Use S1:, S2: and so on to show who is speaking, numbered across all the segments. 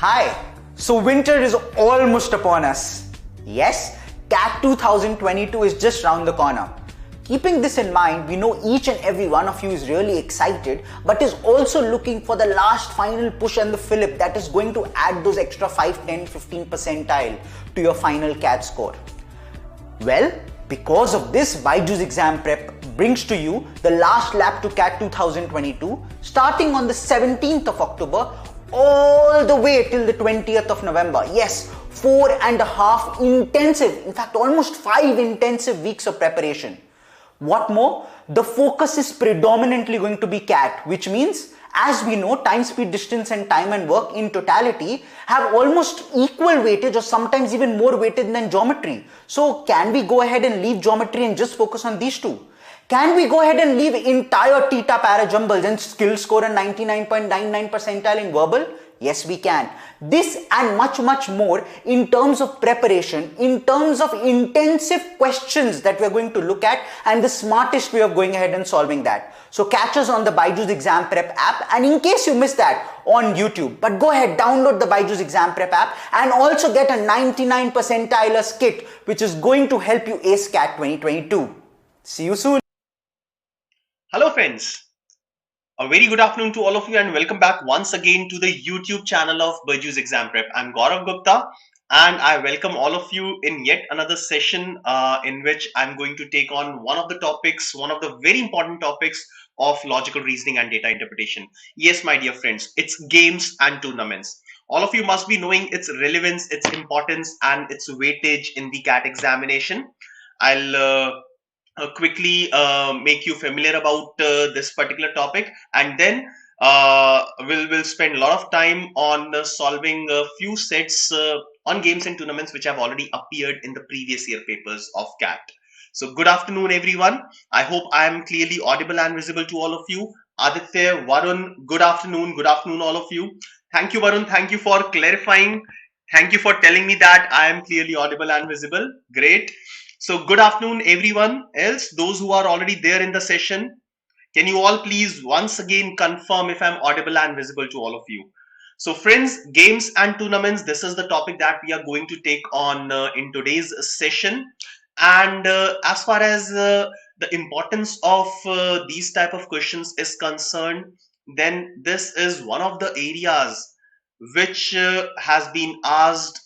S1: Hi, so winter is almost upon us. Yes, CAT 2022 is just round the corner. Keeping this in mind, we know each and every one of you is really excited but is also looking for the last final push and the fillip that is going to add those extra 5, 10, 15 percentile to your final CAT score. Well, because of this, BYJU'S exam prep brings to you the last lap to CAT 2022 starting on the 17th of October all the way till the 20th of November. Yes, 4.5 intensive, in fact almost 5 intensive weeks of preparation. What more, the focus is predominantly going to be CAT, which means, as we know, time, speed, distance and time and work in totality have almost equal weightage or sometimes even more weightage than geometry. So can we go ahead and leave geometry and just focus on these two? Can we go ahead and leave entire theta para jumbles and still score a 99.99 percentile in verbal? Yes, we can. This and much more in terms of preparation, in terms of intensive questions that we're going to look at and the smartest way of going ahead and solving that. So catch us on the BYJU'S exam prep app, and in case you missed that, on YouTube. But go ahead, download the BYJU'S exam prep app and also get a 99 percentiles kit which is going to help you ace CAT 2022. See you soon.
S2: Hello friends, a very good afternoon to all of you and welcome back once again to the YouTube channel of BYJU'S Exam Prep. I'm Gaurav Gupta and I welcome all of you in yet another session in which I'm going to take on one of the topics, one of the very important topics of logical reasoning and data interpretation. Yes, my dear friends, it's games and tournaments. All of you must be knowing its relevance, its importance and its weightage in the CAT examination. I'll quickly make you familiar about this particular topic, and then we'll spend a lot of time on solving a few sets on games and tournaments which have already appeared in the previous year papers of CAT. So good afternoon everyone. I hope I am clearly audible and visible to all of you. Aditya, Varun, good afternoon all of you. Thank you Varun, thank you for clarifying. Thank you for telling me that I am clearly audible and visible. Great. So good afternoon everyone else, those who are already there in the session. Can you all please once again confirm if I'm audible and visible to all of you? So friends, games and tournaments, this is the topic that we are going to take on in today's session. And as far as the importance of these type of questions is concerned, then this is one of the areas which has been asked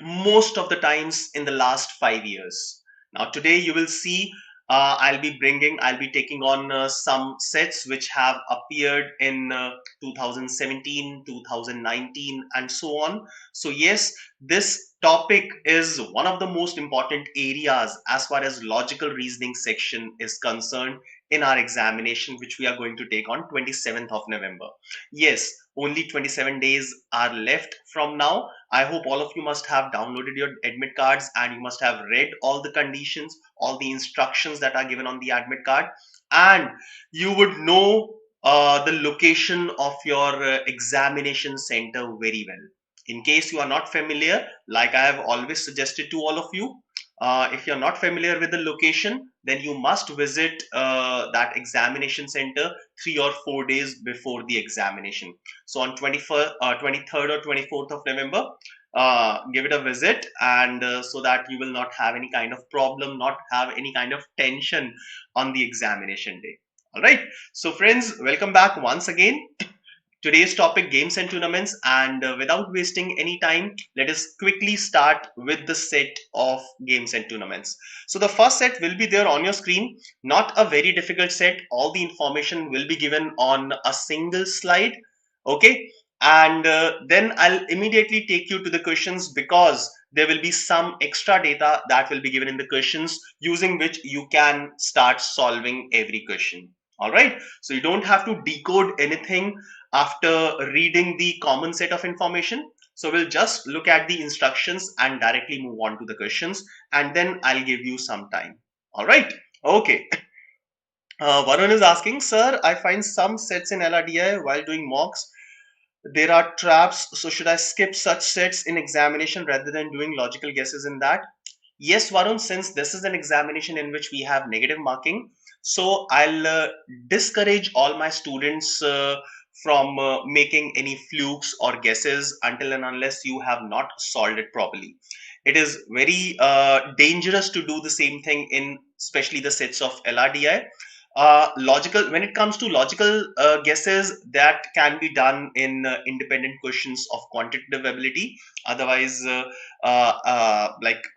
S2: most of the times in the last 5 years. Now today you will see I'll be taking on some sets which have appeared in 2017, 2019 and so on. So yes, this topic is one of the most important areas as far as logical reasoning section is concerned in our examination, which we are going to take on 27th of November. Yes, only 27 days are left from now. I hope all of you must have downloaded your admit cards and you must have read all the conditions, all the instructions that are given on the admit card, and you would know the location of your examination center very well. In case you are not familiar, like I have always suggested to all of you, if you're not familiar with the location, then you must visit that examination center 3 or 4 days before the examination. So on 23rd or 24th of November, give it a visit, and so that you will not have any kind of problem, not have any kind of tension on the examination day. All right. So friends, welcome back once again. Today's topic, games and tournaments, and without wasting any time, let us quickly start with the set of games and tournaments. So the first set will be there on your screen, not a very difficult set. All the information will be given on a single slide. Okay, and then I'll immediately take you to the questions, because there will be some extra data that will be given in the questions, using which you can start solving every question. All right, so you don't have to decode anything after reading the common set of information. So we'll just look at the instructions and directly move on to the questions, and then I'll give you some time. All right. Okay. Varun is asking, sir, I find some sets in LRDI while doing mocks, there are traps. So should I skip such sets in examination rather than doing logical guesses in that? Yes, Varun, since this is an examination in which we have negative marking, so I'll discourage all my students from making any flukes or guesses until and unless you have not solved it properly. It is very dangerous to do the same thing in especially the sets of LRDI. Logical, when it comes to logical guesses, that can be done in independent questions of quantitative ability. Otherwise,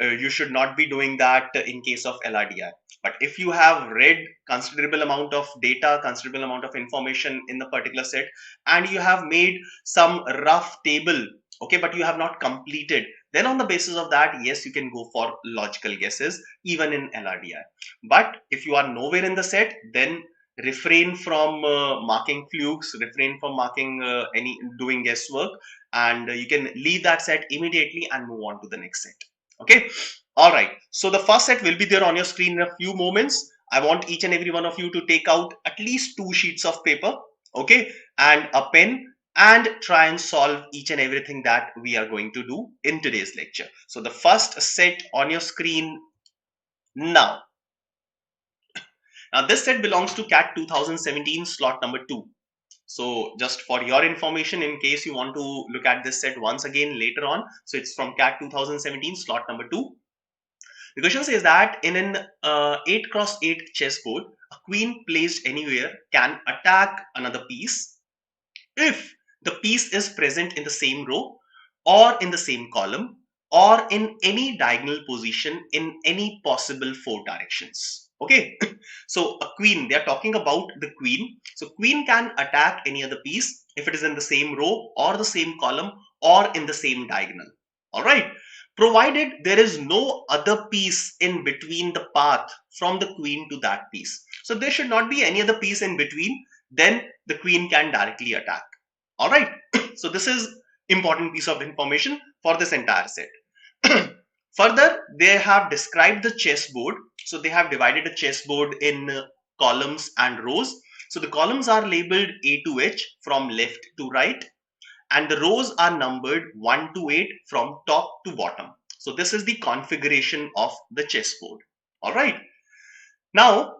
S2: you should not be doing that in case of LRDI. But if you have read considerable amount of data, considerable amount of information in the particular set, and you have made some rough table, okay, but you have not completed, then on the basis of that, yes, you can go for logical guesses even in LRDI. But if you are nowhere in the set, then refrain from marking flukes, refrain from marking any doing guesswork, and you can leave that set immediately and move on to the next set. Okay. All right. So the first set will be there on your screen in a few moments. I want each and every one of you to take out at least 2 sheets of paper, okay, and a pen, and try and solve each and everything that we are going to do in today's lecture. So the first set on your screen now. Now this set belongs to CAT 2017 slot number 2. So just for your information, in case you want to look at this set once again later on, so it's from CAT 2017 slot number 2. The question says that in an 8x8 chessboard, a queen placed anywhere can attack another piece if the piece is present in the same row or in the same column or in any diagonal position in any possible 4 directions. Okay, so a queen, they are talking about the queen. So queen can attack any other piece if it is in the same row or the same column or in the same diagonal. All right, provided there is no other piece in between the path from the queen to that piece. So there should not be any other piece in between, then the queen can directly attack. All right, so this is important piece of information for this entire set. Further, they have described the chessboard. So they have divided the chessboard in columns and rows. So the columns are labeled A to H from left to right, and the rows are numbered 1 to 8 from top to bottom. So this is the configuration of the chessboard. All right. Now,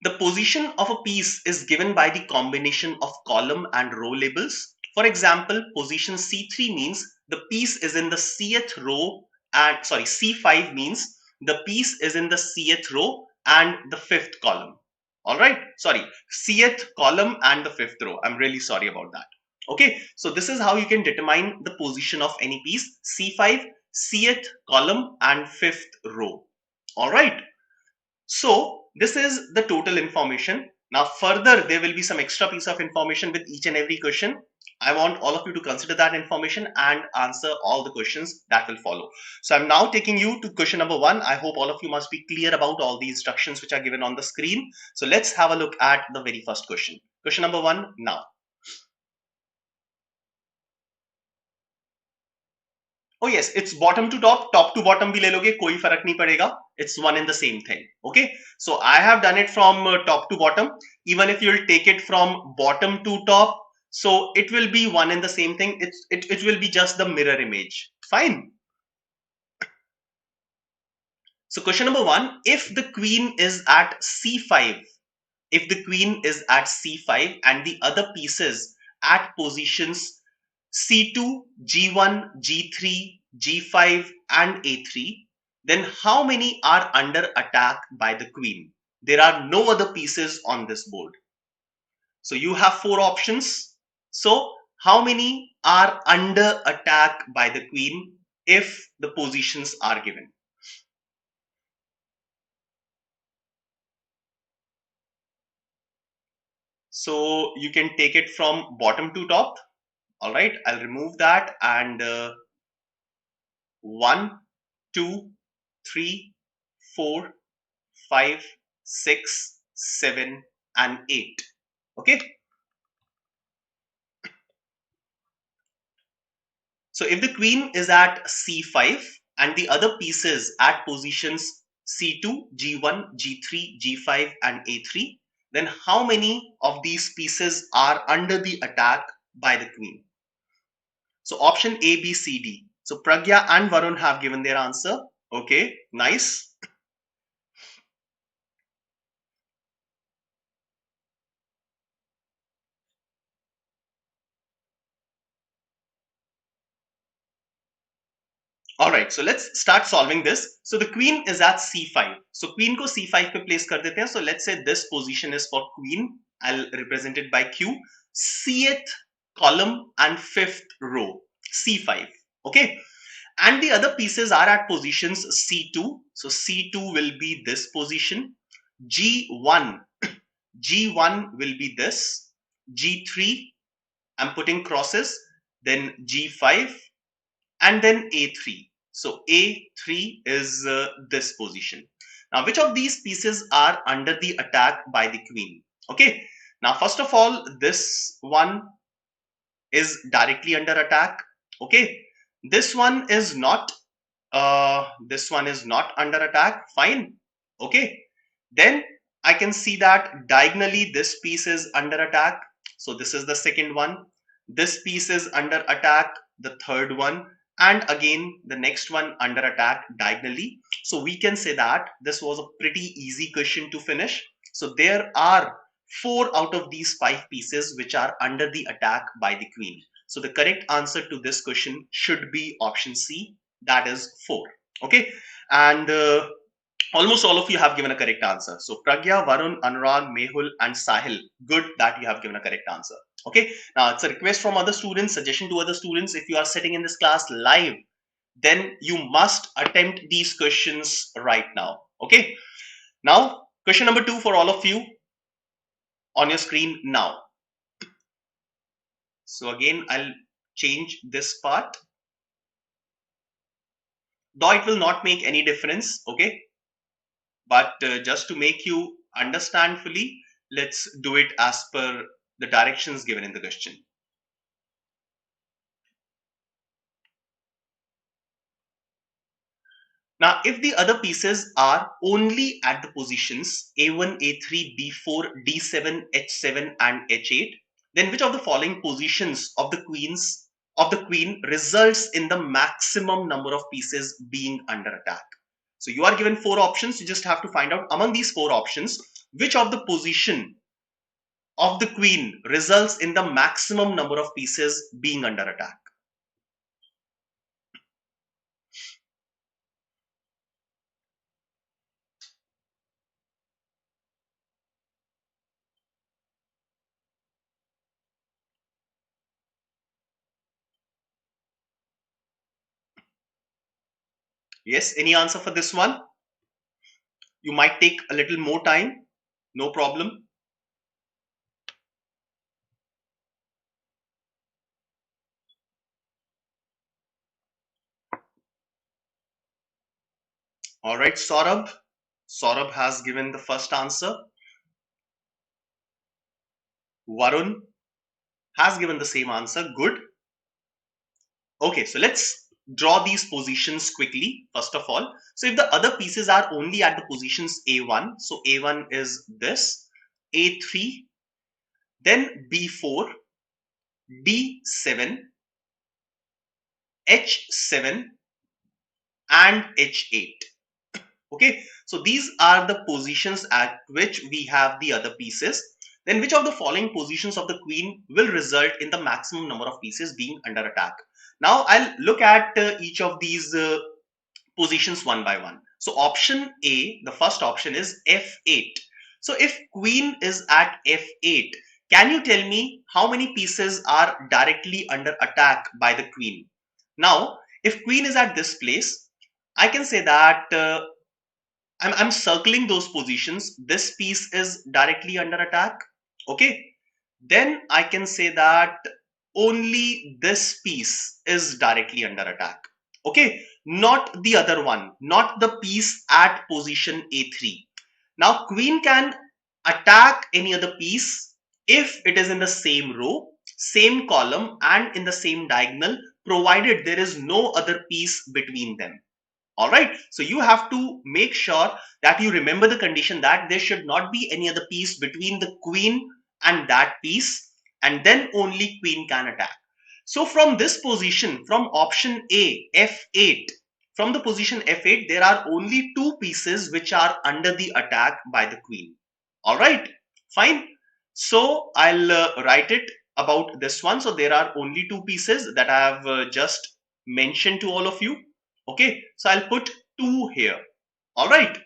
S2: the position of a piece is given by the combination of column and row labels. For example, position C3 means the piece is in the Cth row, and C5 means the piece is in the Cth row and the 5th column. All right, Cth column and the 5th row. I'm really sorry about that. Okay, so this is how you can determine the position of any piece: C5, Cth column and 5th row. All right. So this is the total information. Now further, there will be some extra piece of information with each and every question. I want all of you to consider that information and answer all the questions that will follow. So I'm now taking you to question number 1. I hope all of you must be clear about all the instructions which are given on the screen. So let's have a look at the very first question. Question number 1 now. Oh yes, it's bottom to top, top to bottom bhi le loge, koi farak nahi padega. It's one and the same thing. Okay, so I have done it from top to bottom. Even if you'll take it from bottom to top, so it will be one and the same thing. It will be just the mirror image. Fine. So question number 1, if the queen is at C5, if the queen is at C5 and the other pieces at positions C2, G1, G3, G5 and A3, then how many are under attack by the queen? There are no other pieces on this board. So you have 4 options. So how many are under attack by the queen if the positions are given? So you can take it from bottom to top. All right, I'll remove that, and 1, 2, 3, 4, 5, 6, 7 and 8. Okay. So if the queen is at C5 and the other pieces at positions C2, G1, G3, G5 and A3, then how many of these pieces are under the attack by the queen? So option A, B, C, D. So Pragya and Varun have given their answer. Okay, nice. Alright, so let's start solving this. So the queen is at c5. So queen ko c5 पे place कर देते हैं. So let's say this position is for queen. I'll represent it by q. Cth column and fifth row, c5. Okay. And the other pieces are at positions c2. So c2 will be this position. g1 g1 will be this. g3 I'm putting crosses. Then g5 and then a3. So a3 is this position. Now which of these pieces are under the attack by the queen? Okay, now first of all, this one is directly under attack. Okay, this one is not under attack. Fine. Okay, then I can see that diagonally this piece is under attack. So this is the second one. This piece is under attack, the third one, and again the next one under attack diagonally. So we can say that this was a pretty easy question to finish. So there are 4 out of these 5 pieces which are under the attack by the queen. So the correct answer to this question should be option C, that is 4. Okay, and almost all of you have given a correct answer. So Pragya, Varun, Anurag, Mehul and Sahil, good that you have given a correct answer. Okay, now it's a request from other students, suggestion to other students. If you are sitting in this class live, then you must attempt these questions right now. Okay, now question number 2 for all of you on your screen now. So again, I'll change this part, though it will not make any difference. Okay, but just to make you understand fully, let's do it as per the directions given in the question. Now, if the other pieces are only at the positions A1, A3, B4, D7, H7 and H8, then which of the following positions of the queen results in the maximum number of pieces being under attack? So you are given 4 options. You just have to find out among these 4 options which of the position of the queen results in the maximum number of pieces being under attack. Yes, any answer for this one? You might take a little more time, no problem. All right, Saurabh. Saurabh has given the first answer. Varun has given the same answer. Good. Okay, so let's draw these positions quickly, first of all. So if the other pieces are only at the positions A1, so A1 is this, A3, then B4, D7, H7 and H8. Okay, so these are the positions at which we have the other pieces. Then which of the following positions of the queen will result in the maximum number of pieces being under attack? Now I'll look at each of these positions one by one. So option A, the first option is F8. So if queen is at F8, can you tell me how many pieces are directly under attack by the queen? Now, if queen is at this place, I can say that I'm circling those positions. This piece is directly under attack. Okay. Then I can say that only this piece is directly under attack. Okay. Not the other one, not the piece at position A3. Now queen can attack any other piece if it is in the same row, same column and in the same diagonal, provided there is no other piece between them. All right, so you have to make sure that you remember the condition that there should not be any other piece between the queen and that piece, and then only queen can attack. So from this position, from option A, F8, from the position F8, there are only 2 pieces which are under the attack by the queen. All right, fine. So I'll write it about this one. So there are only 2 pieces that I have just mentioned to all of you. Okay, so I'll put 2 here. All right,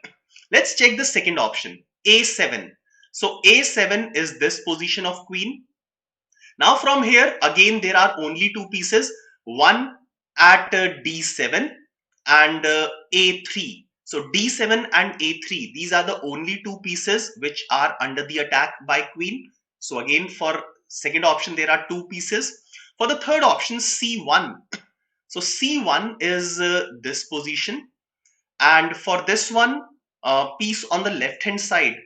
S2: let's check the second option, A7. So A7 is this position of queen. Now from here, again, there are only 2 pieces, one at D7 and A3. So D7 and A3, these are the only 2 pieces which are under the attack by queen. So again, for second option, there are 2 pieces. For the third option, C1. So C1 is this position. And for this one, piece on the left hand side,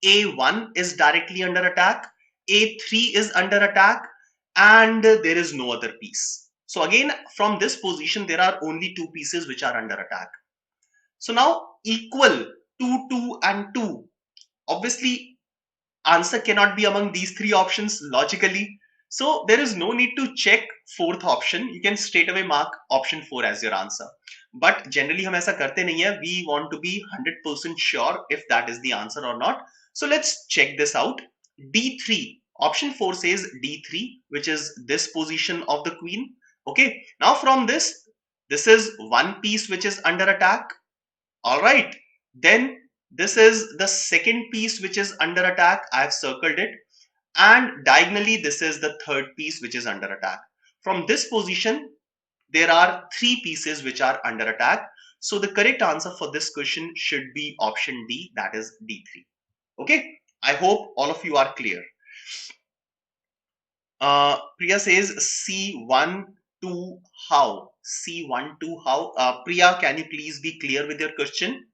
S2: A1 is directly under attack, A3 is under attack, and there is no other piece. So again, from this position, there are only 2 pieces which are under attack. So now equal 2, 2 and 2. Obviously, answer cannot be among these 3 options logically. So there is no need to check fourth option. You can straight away mark option 4 as your answer. But generally हम ऐसा करते नहीं है. We want to be 100% sure if that is the answer or not. So let's check this out. D3. Option 4 says D3, which is this position of the queen. Okay. Now from this is one piece which is under attack. All right. Then this is the second piece which is under attack. I have circled it. And diagonally, this is the third piece which is under attack. From this position, there are 3 pieces which are under attack. So the correct answer for this question should be option D, that is D3. Okay. I hope all of you are clear. Priya says C1, 2, how? C1, 2, how? Priya, can you please be clear with your question?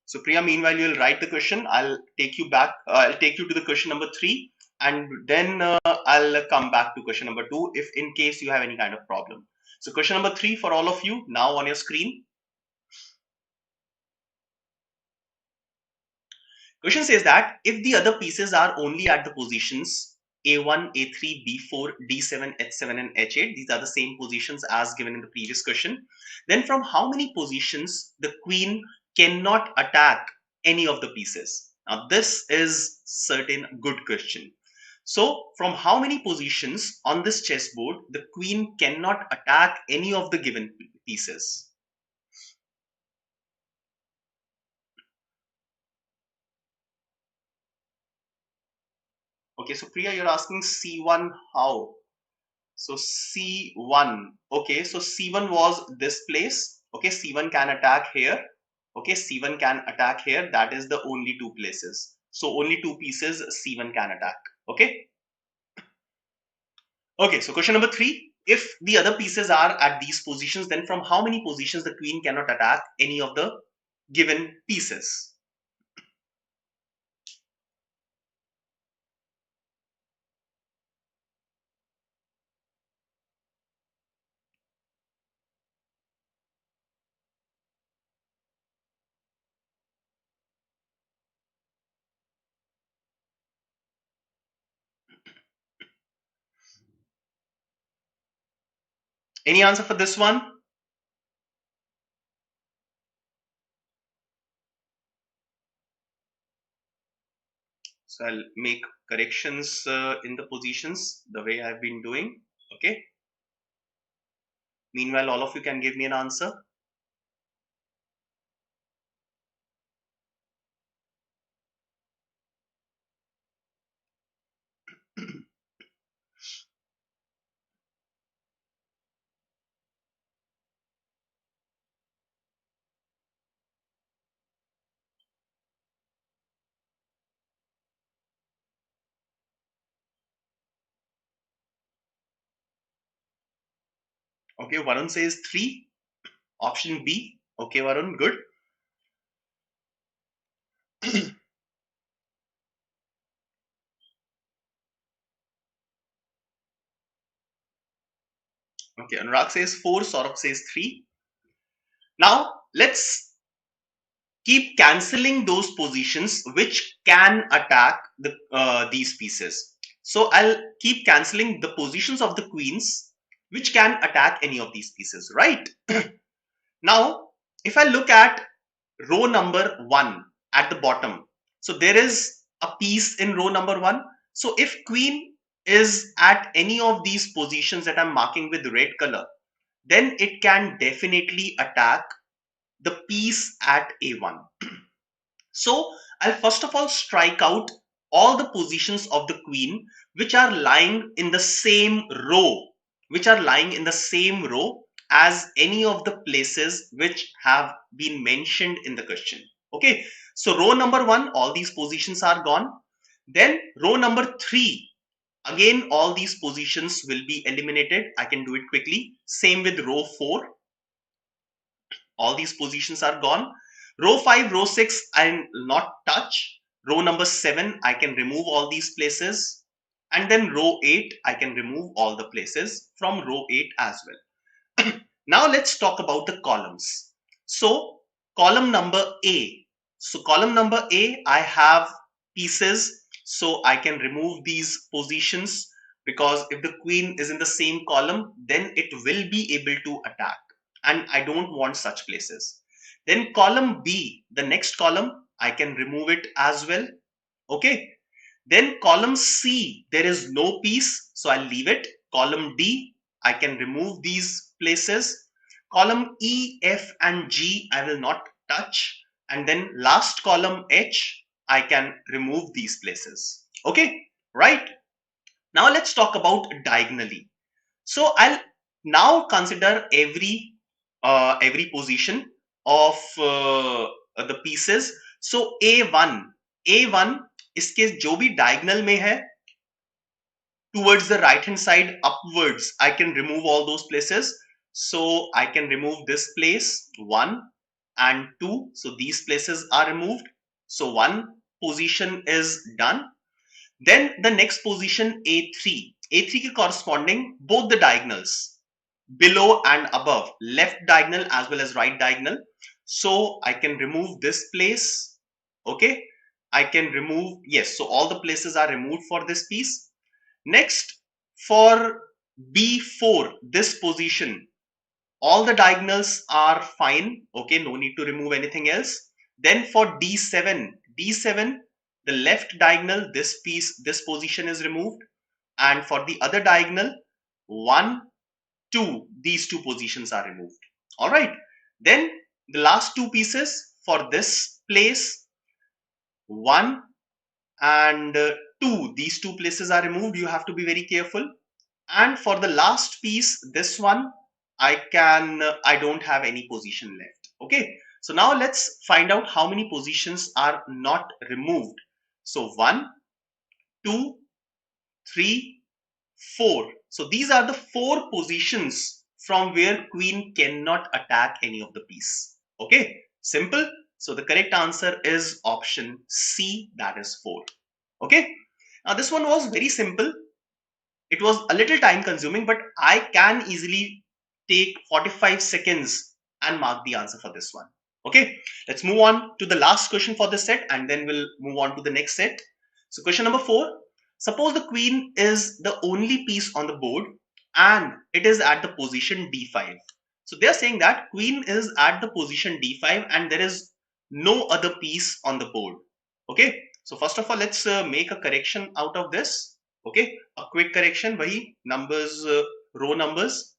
S2: So Priya, meanwhile, you'll write the question. I'll take you back. I'll take you to the question number 3, and then I'll come back to question number 2 if in case you have any kind of problem. So question number 3 for all of you now on your screen. Question says that if the other pieces are only at the positions A1, A3, B4, D7, H7 and H8, these are the same positions as given in the previous question, then from how many positions the queen cannot attack any of the pieces? Now this is certain good question. So from how many positions on this chessboard the queen cannot attack any of the given pieces? Okay, so Priya, you're asking C1 how? So C1, okay, so C1 was this place. Okay, C1 can attack here. Okay, C1 can attack here. That is the only 2 places. So only 2 pieces C1 can attack. Okay. Okay, so question number 3. If the other pieces are at these positions, then from how many positions the queen cannot attack any of the given pieces? Any answer for this one? So I'll make corrections in the positions the way I've been doing. Okay. Meanwhile, all of you can give me an answer. Okay, Varun says 3. Option B. Okay, Varun, good. Okay, Anurag says 4. Saurabh says 3. Now, let's keep cancelling those positions which can attack these pieces. So I'll keep cancelling the positions of the queens which can attack any of these pieces, right? Now, if I look at row number 1 at the bottom, so there is a piece in row number 1. So if queen is at any of these positions that I'm marking with red color, then it can definitely attack the piece at A1. So I'll first of all strike out all the positions of the queen which are lying in the same row, as any of the places which have been mentioned in the question. Okay, so row number 1, all these positions are gone. Then row number 3, again all these positions will be eliminated. I can do it quickly. Same with row 4, all these positions are gone. Row 5, row 6, I'll not touch. Row number 7, I can remove all these places. And then row 8, I can remove all the places from row 8 as well. Now let's talk about the columns. So column number A. So column number A, I have pieces. So I can remove these positions, because if the queen is in the same column, then it will be able to attack. And I don't want such places. Then column B, the next column, I can remove it as well. Okay. Then column C, there is no piece, so I'll leave it. Column D, I can remove these places. Column E, F and G, I will not touch. And then last column H, I can remove these places. Okay, right? Now let's talk about diagonally. So I'll now consider every position of the pieces. So A1 इसके जो भी diagonal में है towards the right hand side upwards, I can remove all those places. So I can remove this place 1 and 2. So these places are removed. So one position is done. Then the next position A3. A3 ke corresponding both the diagonals below and above, left diagonal as well as right diagonal. So I can remove this place. Okay. I can remove, yes, so all the places are removed for this piece. Next, for B4, this position, all the diagonals are fine. Okay, no need to remove anything else. Then for D7, the left diagonal, this piece, this position is removed. And for the other diagonal, 1, 2, these two positions are removed. All right. Then the last two pieces for this place, 1 and 2, these two places are removed. You have to be very careful. And for the last piece, this one, I don't have any position left. Okay. So now let's find out how many positions are not removed. So 1, 2, 3, 4. So these are the 4 positions from where queen cannot attack any of the piece. Okay. Simple. So the correct answer is option C, that is 4. Okay. Now this one was very simple. It was a little time consuming, but I can easily take 45 seconds and mark the answer for this one. Okay, let's move on to the last question for this set, and then we'll move on to the next set. So question number 4, suppose the queen is the only piece on the board and it is at the position D5. So they're saying that queen is at the position D5 and there is no other piece on the board. Okay, so first of all, let's make a correction out of this. Okay, a quick correction, wahi numbers, row numbers.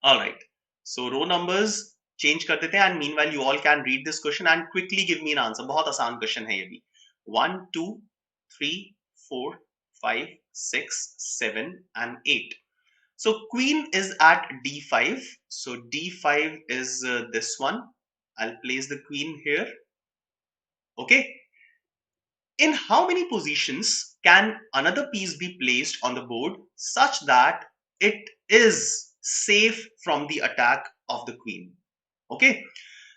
S2: All right, so row numbers change कर देते हैं, and meanwhile you all can read this question and quickly give me an answer. बहुत आसान question है ये भी. 1, 2, 3, 4, 5, 6, 7 and 8. So queen is at D5. So D5 is this one. I'll place the queen here. Okay. In how many positions can another piece be placed on the board such that it is safe from the attack of the queen? Okay,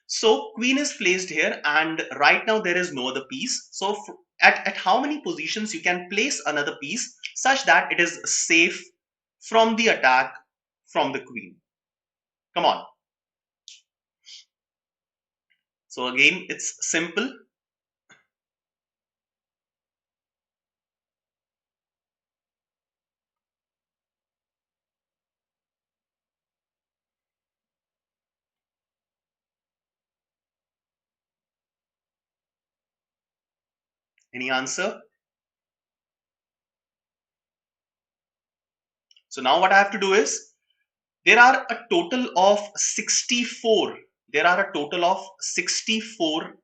S2: so queen is placed here and right now there is no other piece. So at how many positions you can place another piece such that it is safe from the attack from the queen? Come on. So again, it's simple. Any answer? So now what I have to do is, there are a total of 64. There are a total of 64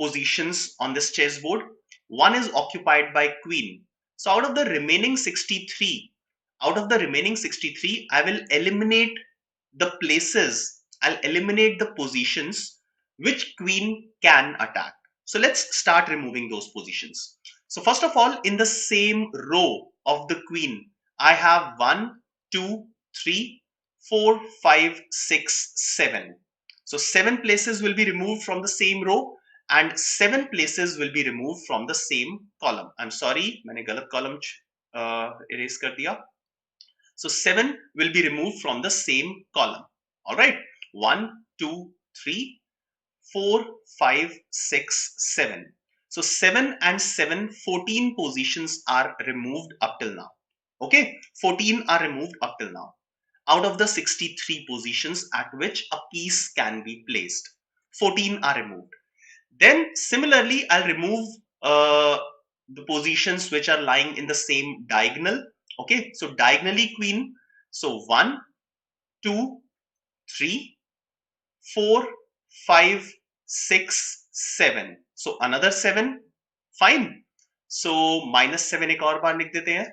S2: positions on this chessboard. One is occupied by queen. So out of the remaining 63, I will eliminate the places, I'll eliminate the positions which queen can attack. So let's start removing those positions. So first of all, in the same row of the queen, I have 1, 2, 3, 4, 5, 6, 7. So 7 places will be removed from the same row and 7 places will be removed from the same column. I'm sorry, मैंने गलत column erase कर दिया. So 7 will be removed from the same column. All right. 1, 2, 3, 4, 5, 6, 7. So 7 and 7, 14 positions are removed up till now. Okay. 14 are removed up till now out of the 63 positions at which a piece can be placed. 14 are removed. Then similarly, I'll remove the positions which are lying in the same diagonal. Okay, so diagonally queen. So 1, 2, 3, 4, 5, 6, 7. So another 7. Fine. So -7 एक और बार लिख देते हैं.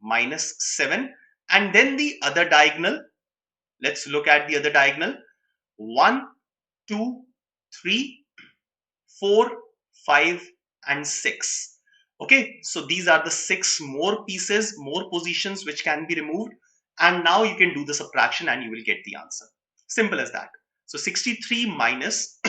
S2: -7. And then the other diagonal. Let's look at the other diagonal. 1, 2, 3, 4, 5, and 6. Okay, so these are the 6 more pieces, more positions which can be removed, and now you can do the subtraction and you will get the answer. Simple as that. So 63 minus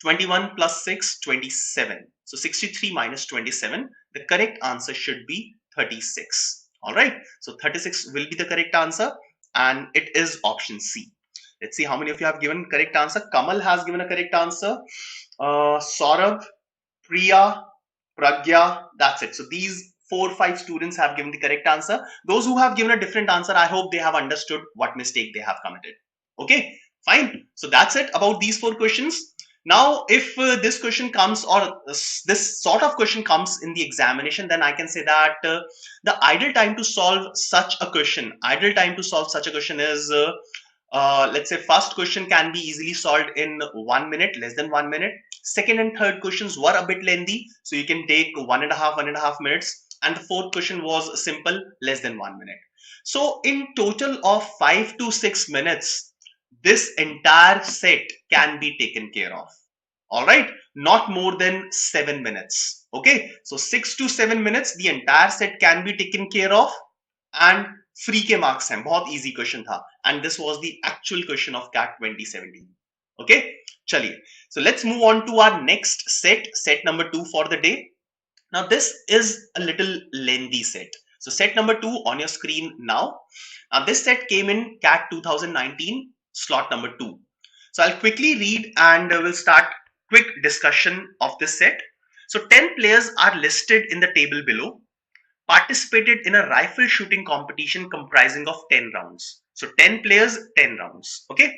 S2: 21 plus 6, 27. So 63 minus 27, the correct answer should be 36. All right, so 36 will be the correct answer, and it is option C. Let's see how many of you have given correct answer. Kamal has given a correct answer. Saurabh, Priya, Pragya, that's it. So these 4 or 5 students have given the correct answer. Those who have given a different answer, I hope they have understood what mistake they have committed. Okay, fine. So that's it about these 4 questions. Now, if this question comes, or this sort of question comes in the examination, then I can say that the ideal time to solve such a question, is let's say first question can be easily solved in 1 minute, less than 1 minute. Second and third questions were a bit lengthy, so you can take 1.5 minutes. And the fourth question was simple, less than 1 minute. So in total of 5 to 6 minutes, this entire set can be taken care of. All right, not more than 7 minutes. Okay, so 6 to 7 minutes, the entire set can be taken care of, and free के marks हैं. बहुत easy question था, and this was the actual question of CAT 2017. Okay, चलिए. So let's move on to our next set number 2 for the day. Now this is a little lengthy set. So set number 2 on your screen now. Now this set came in CAT 2019 slot number 2. So I'll quickly read and we'll start quick discussion of this set. So 10 players are listed in the table below. Participated in a rifle shooting competition comprising of 10 rounds. So 10 players, 10 rounds. Okay.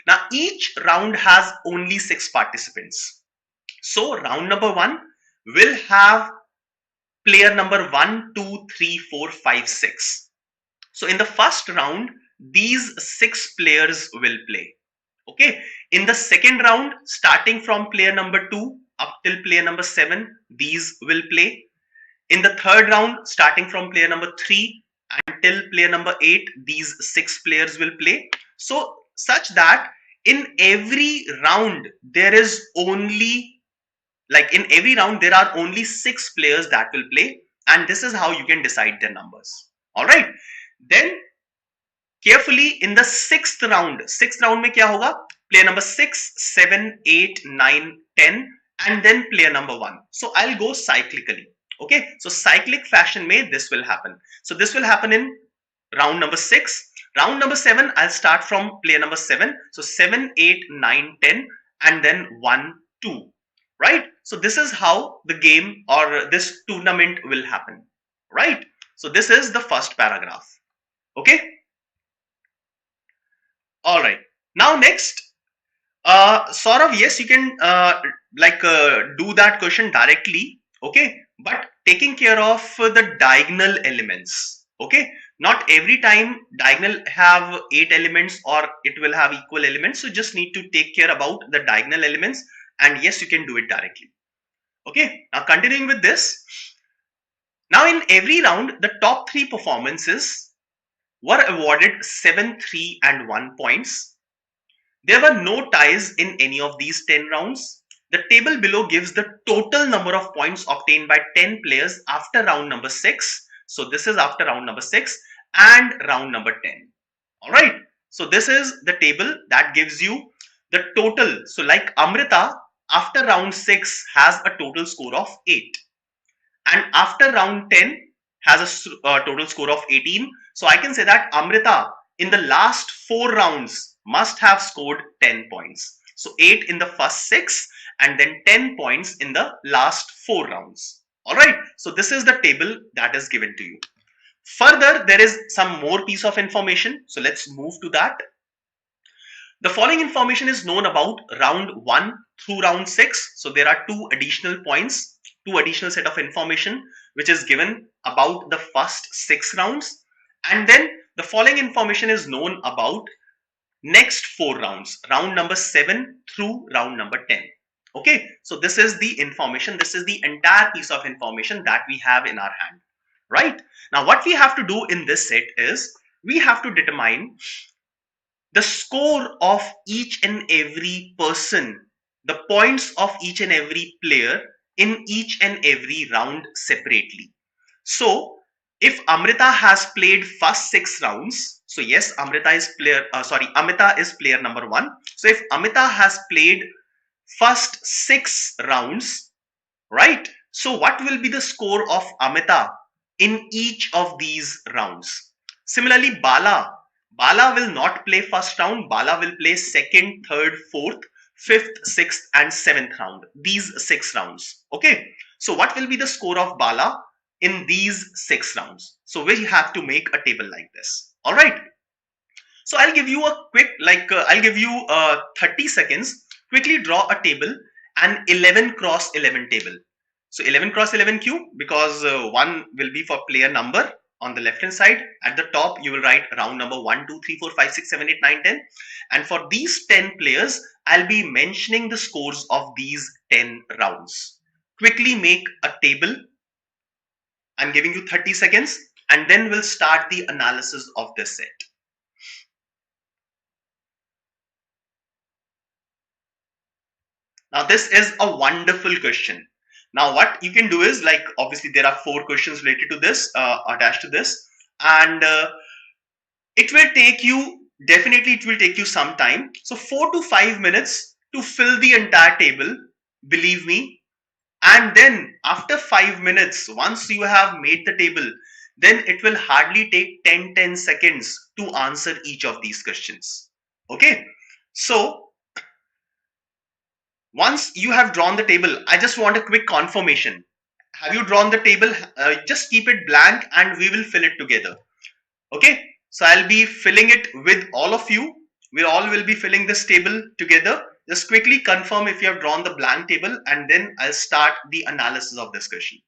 S2: Now each round has only 6 participants. So round number 1 will have player number 1, 2, 3, 4, 5, 6. So in the first round, these 6 players will play. Okay. In the second round, starting from player number 2 up till player number 7, these will play. In the third round, starting from player number 3 until player number 8, these 6 players will play. So such that in every round, there are only 6 players that will play, and this is how you can decide their numbers. All right. Then carefully, in the sixth round में क्या होगा? Player number 6, 7, 8, 9, 10, and then player number 1. So I'll go cyclically. Okay, so cyclic fashion mein this will happen. So this will happen in round number 6. Round number 7, I'll start from player number 7. So 7, 8, 9, 10, and then 1, 2. Right? So this is how the game or this tournament will happen. Right? So this is the first paragraph. Okay? All right. Now next, Sort of, yes, you can do that question directly, okay, but taking care of the diagonal elements, okay. Not every time diagonal have 8 elements or it will have equal elements, so just need to take care about the diagonal elements, and yes, you can do it directly. Okay, now continuing with this, now in every round the top 3 performances were awarded 7, 3 and 1 points. There were no ties in any of these 10 rounds. The table below gives the total number of points obtained by 10 players after round number 6. So this is after round number 6 and round number 10. Alright. So this is the table that gives you the total. So like Amrita after round 6 has a total score of 8. And after round 10 has a total score of 18. So I can say that Amrita in the last 4 rounds must have scored 10 points. So 8 in the first 6 and then 10 points in the last 4 rounds. Alright, so this is the table that is given to you. Further, there is some more piece of information. So let's move to that. The following information is known about round 1 through round 6. So there are 2 additional points, 2 additional set of information which is given about the first 6 rounds. And then the following information is known about next 4 rounds, round number 7 through round number 10. Okay, so this is the information, this is the entire piece of information that we have in our hand, right? Now what we have to do in this set is we have to determine the score of each and every person, the points of each and every player in each and every round separately. So if Amrita has played first 6 rounds, so yes, Amrita is Amita is player number 1. So if Amita has played first 6 rounds, right? So what will be the score of Amita in each of these rounds? Similarly, Bala will not play first round. Bala will play second, third, fourth, fifth, sixth, and 7th round. These 6 rounds. Okay. So what will be the score of Bala in these 6 rounds? So we have to make a table like this. All right. So I'll give you a quick, I'll give you 30 seconds. Quickly draw a table, an 11 cross 11 table. So 11 cross 11 cube, because 1 will be for player number on the left hand side. At the top, you will write round number 1, 2, 3, 4, 5, 6, 7, 8, 9, 10. And for these 10 players, I'll be mentioning the scores of these 10 rounds. Quickly make a table. I'm giving you 30 seconds and then we'll start the analysis of this set. Now this is a wonderful question. Now what you can do is, like, obviously there are 4 questions related to this, attached to this, and it will take you, definitely it will take you some time. So 4 to 5 minutes to fill the entire table, believe me. And then after 5 minutes, once you have made the table, then it will hardly take 10 seconds to answer each of these questions. Okay, so once you have drawn the table, I just want a quick confirmation. Have you drawn the table? Just keep it blank and we will fill it together. Okay, so I'll be filling it with all of you. We all will be filling this table together. Just quickly confirm if you have drawn the blank table and then I'll start the analysis of this question.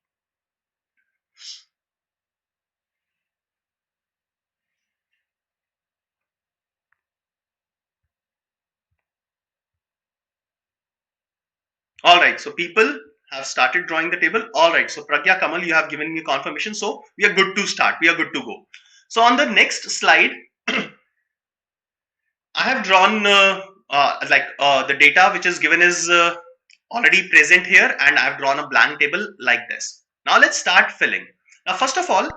S2: All right, so people have started drawing the table. All right, so Pragya, Kamal, you have given me confirmation. So we are good to start. We are good to go. So on the next slide, I have drawn the data which is given is already present here, and I've drawn a blank table like this. Now let's start filling. Now first of all,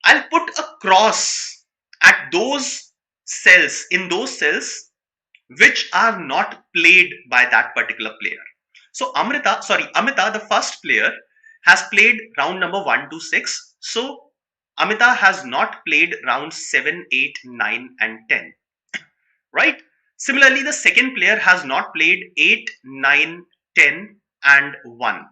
S2: I'll put a cross at those cells, in those cells which are not played by that particular player. So Amita, the first player, has played round number 1 to 6. So Amita has not played rounds 7, 8, 9 and 10. Right? Similarly, the second player has not played 8, 9, 10 and 1.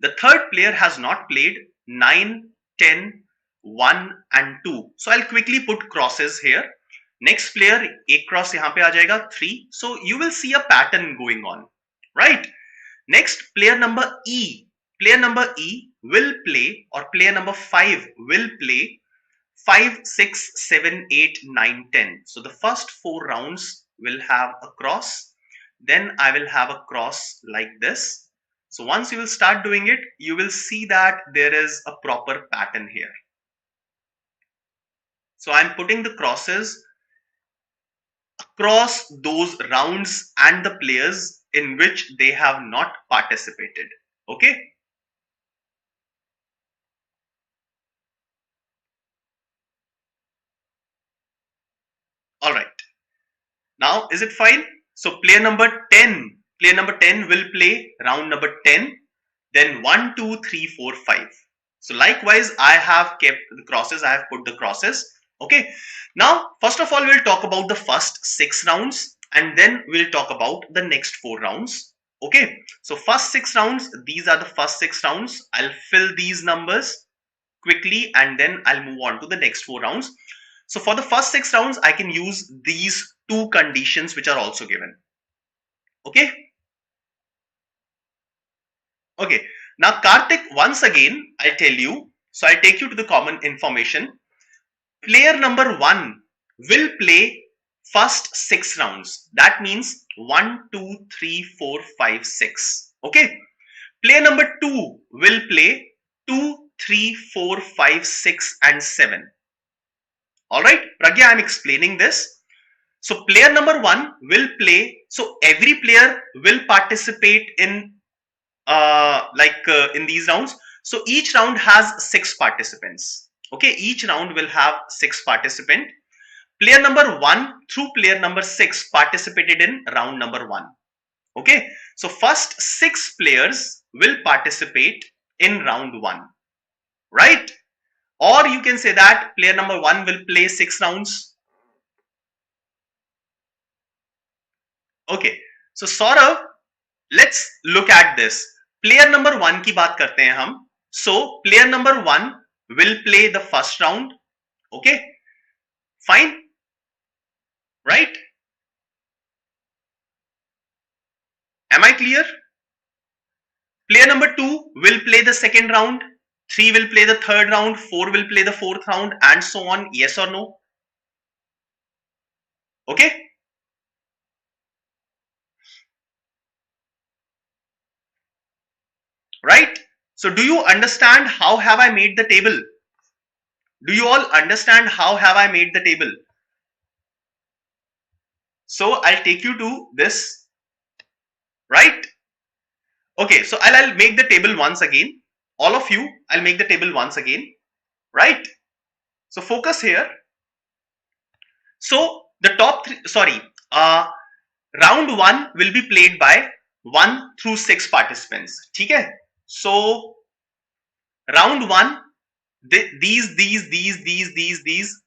S2: The third player has not played 9, 10, 1 and 2. So I'll quickly put crosses here. Next player, एक cross यहाँ पे आ जाएगा 3. So you will see a pattern going on, right? Next, player number E. Player number E will play, or player number 5 will play 5, 6, 7, 8, 9, 10. So the first 4 rounds will have a cross. Then I will have a cross like this. So once you will start doing it, you will see that there is a proper pattern here. So I'm putting the crosses across those rounds and the players in which they have not participated. Okay. All right. Now, is it fine? So player number 10 will play round number 10, then 1, 2, 3, 4, 5. So likewise, I have kept the crosses, I have put the crosses. Okay. Now, first of all, we'll talk about the first 6 rounds, and then we'll talk about the next 4 rounds. Okay. So first 6 rounds, these are the first 6 rounds. I'll fill these numbers quickly, and then I'll move on to the next 4 rounds. So for the first 6 rounds, I can use these 2 conditions which are also given. Okay. Okay. Now, Karthik, once again, I'll tell you. So I'll take you to the common information. Player number 1 will play first 6 rounds. That means 1, 2, 3, 4, 5, 6. Okay. Player number 2 will play 2, 3, 4, 5, 6, and 7. Alright, Pragya, I'm explaining this. So player number 1 will play, so every player will participate in in these rounds. So each round has 6 participants. Okay, each round will have 6 participants. Player number 1 through player number 6 participated in round number 1. Okay, so first 6 players will participate in round 1, right? Or you can say that player number 1 will play 6 rounds. Okay, so Saurav, let's look at this. Player number 1 की बात करते हैं हम. So player number 1 will play the first round. Okay, fine, right? Am I clear? Player number 2 will play the second round. 3 will play the third round, 4 will play the fourth round, and so on. Yes or no? Okay. Right? So do you understand how have I made the table? Do you all understand how have I made the table? So I'll take you to this. Right? Okay, so I'll make the table once again. All of you, I'll make the table once again. Right? So focus here. So the top 3, round 1 will be played by 1 through 6 participants. Okay? So round 1, these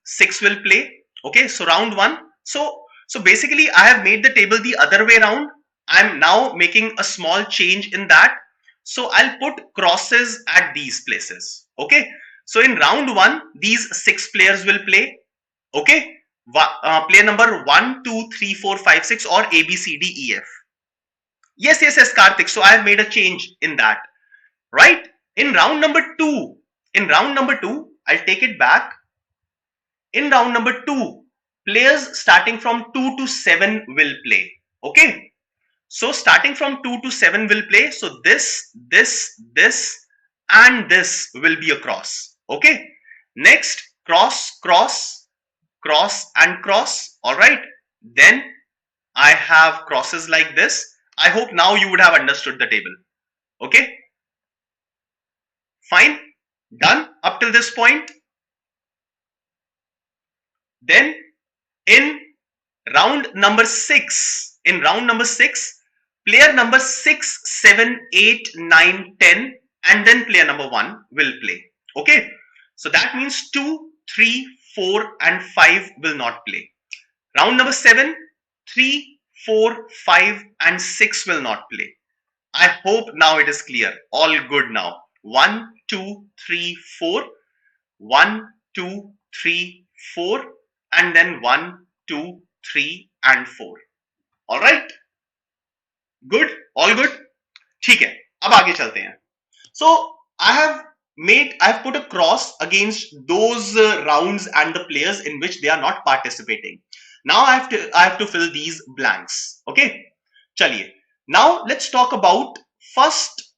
S2: 6 will play. Okay? So round 1. So basically I have made the table the other way around. I'm now making a small change in that. So I'll put crosses at these places. Okay? So in round 1, these 6 players will play. Okay? Player number 1, 2, 3, 4, 5, 6 or A, B, C, D, E, F. Yes, Karthik. So I have made a change in that. Right? In round number 2, I'll take it back. In round number 2, players starting from 2 to 7 will play. Okay? So starting from 2 to 7 will play. So this, and this will be a cross. Okay? Next, cross, and cross. Alright? Then I have crosses like this. I hope now you would have understood the table. Okay? Fine? Done up till this point? Then in round number 6, player number 6, 7, 8, 9, 10 and then player number 1 will play. Okay? So that means 2, 3, 4 and 5 will not play. Round number 7, 3, 4, 5 and 6 will not play. I hope now it is clear. All good now. 1, 2, 3, 4. 1, 2, 3, 4 and then 1, 2, 3 and 4. Alright? Good? All good? ठीक है, अब आगे चलते हैं. So I've put a cross against those rounds and the players in which they are not participating. Now I have to fill these blanks. Okay, chaliye. Now let's talk about first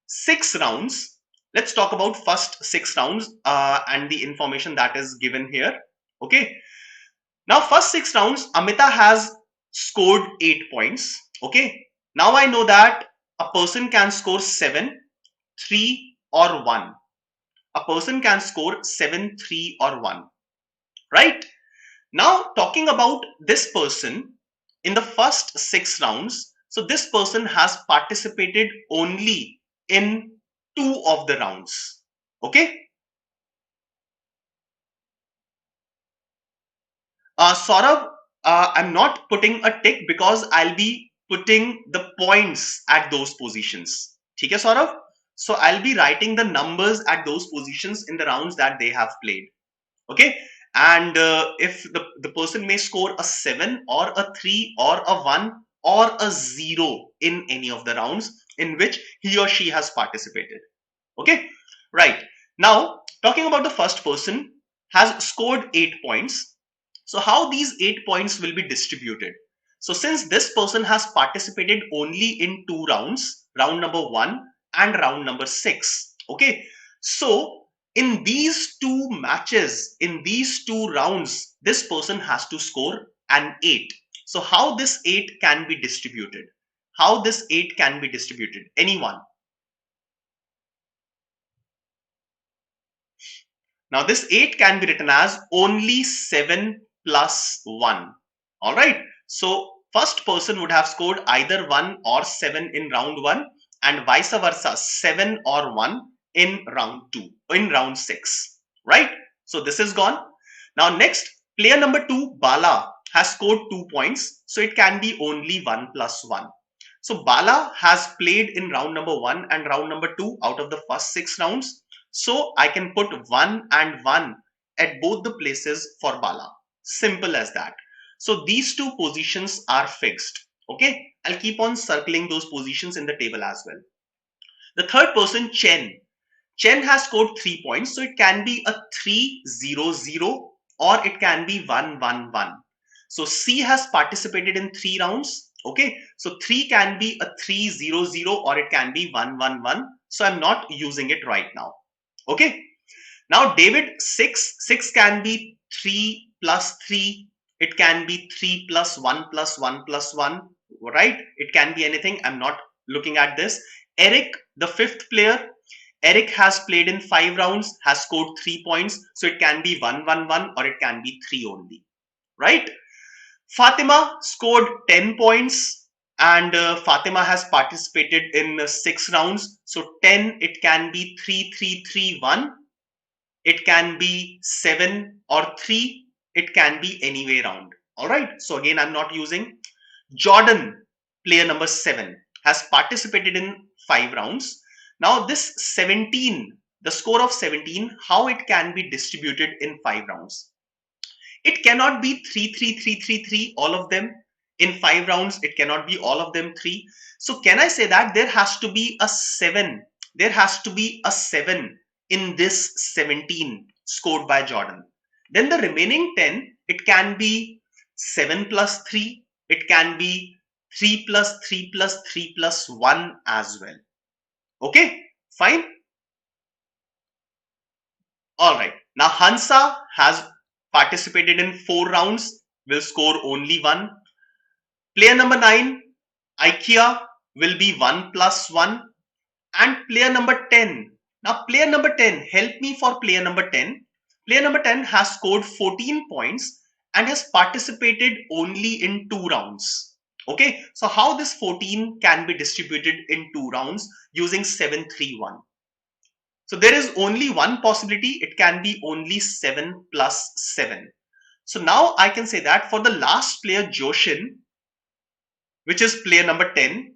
S2: 6 rounds. Let's talk about first 6 rounds and the information that is given here. Okay. Now first 6 rounds, Amita has scored 8 points. Okay. Now I know that a person can score 7, 3 or 1. A person can score 7, 3 or 1. Right? Now talking about this person in the first 6 rounds. So this person has participated only in 2 of the rounds. Okay? Saurabh, I'm not putting a tick because I'll be putting the points at those positions. ठीक है Saurabh? So I'll be writing the numbers at those positions in the rounds that they have played. Okay? And if the person may score a 7 or a 3 or a 1 or a 0 in any of the rounds in which he or she has participated. Okay? Right. Now, talking about the first person has scored 8 points. So how these 8 points will be distributed? So since this person has participated only in 2 rounds, round number 1 and round number 6. Okay. So in these 2 matches, in these 2 rounds, this person has to score an 8. So how this 8 can be distributed? How this 8 can be distributed? Anyone? Now this 8 can be written as only 7 plus 1. Alright. So first person would have scored either 1 or 7 in round 1 and vice versa 7 or 1 in round 2, in round 6. Right. So this is gone. Now next, player number 2, Bala, has scored 2 points. So it can be only 1 plus 1. So Bala has played in round number 1 and round number 2 out of the first 6 rounds. So I can put 1 and 1 at both the places for Bala. Simple as that. So these 2 positions are fixed. Okay. I'll keep on circling those positions in the table as well. The third person, Chen. Chen has scored 3 points. So it can be a 3, 0, 0 or it can be 1, 1, 1. So C has participated in 3 rounds. Okay. So 3 can be a 3, 0, 0 or it can be 1, 1, 1. So I'm not using it right now. Okay. Now David, 6 can be 3 plus 3. It can be 3 plus 1 plus 1 plus 1. Right. It can be anything. I'm not looking at this. Eric, the 5th player. Eric has played in 5 rounds, has scored 3 points. So it can be 1, 1, 1 or it can be 3 only. Right. Fatima scored 10 points and Fatima has participated in 6 rounds. So 10, it can be 3, 3, 3, 1. It can be 7 or 3. It can be any way round. All right. So again, I'm not using. Jordan, player number 7, has participated in 5 rounds. Now this 17, the score of 17, how it can be distributed in 5 rounds? It cannot be 3, 3, 3, 3, 3, all of them. In 5 rounds, it cannot be all of them 3. So can I say that there has to be a 7? There has to be a 7 in this 17 scored by Jordan. Then the remaining 10, it can be 7 plus 3. It can be 3 plus 3 plus 3 plus 1 as well. Okay, fine. All right. Now Hansa has participated in 4 rounds, will score only 1. Player number 9, IKEA, will be 1 plus 1. And player number 10. Now player number 10, help me for player number 10. Player number 10 has scored 14 points and has participated only in 2 rounds. Okay, so how this 14 can be distributed in 2 rounds using 7, 3, 1. So there is only one possibility. It can be only 7 plus 7. So now I can say that for the last player, Joshin, which is player number 10,